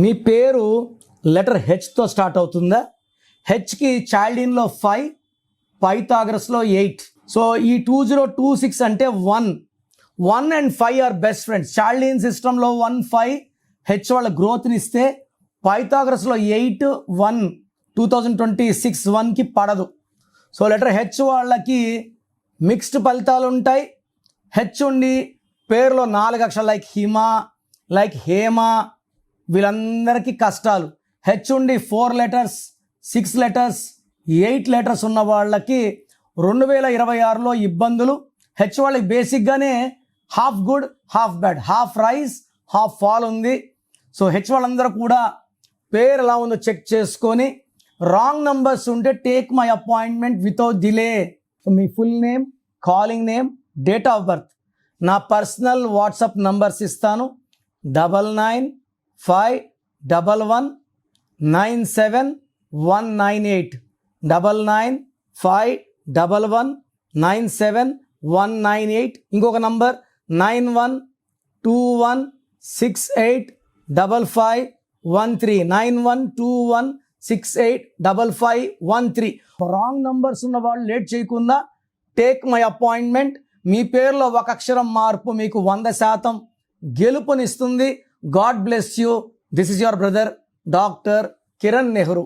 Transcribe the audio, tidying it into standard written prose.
మీ పేరు letter హెచ్తో start అవుతుందా? హెచ్కి చాల్డిన్లో 5, పైథాగరస్లో 8. So ఈ 2026 అంటే 1 and 5 are best friends. Chaldean సిస్టంలో 1, 5 హెచ్ వాళ్ళ గ్రోత్ని ఇస్తే, పైథాగరస్లో 8, 1 2026 1కి పడదు. సో లెటర్ హెచ్ వాళ్ళకి మిక్స్డ్ ఫలితాలు ఉంటాయి. హెచ్ ఉండి పేరులో 4 అక్షరాలు లైక్ హిమ, లైక్ హేమ, వీళ్ళందరికీ కష్టాలు. హెచ్ ఉండి 4 లెటర్స్, 6 లెటర్స్, 8 లెటర్స్ ఉన్న వాళ్ళకి 2026లో ఇబ్బందులు. హెచ్ వాళ్ళకి బేసిక్గానే half good, half bad, half rise, half fall ఉంది. సో హెచ్ వాళ్ళందరూ కూడా పేరు ఎలా ఉందో చెక్ చేసుకొని, రాంగ్ నంబర్స్ ఉంటే take my appointment without delay. So మీ full name, calling name, date of birth, నా పర్సనల్ వాట్సాప్ నంబర్స్ ఇస్తాను. 9951197198, 9951197198. ఇంకొక నంబర్ 9121685513, 9121685513. రాంగ్ నంబర్స్ ఉన్న వాళ్ళు లేట్ చేయకుండా టేక్ మై అపాయింట్మెంట్. మీ పేరులో ఒక అక్షరం మార్పు మీకు 100% గెలుపునిస్తుంది. God bless you. This is your brother doctor Kiran Nehru.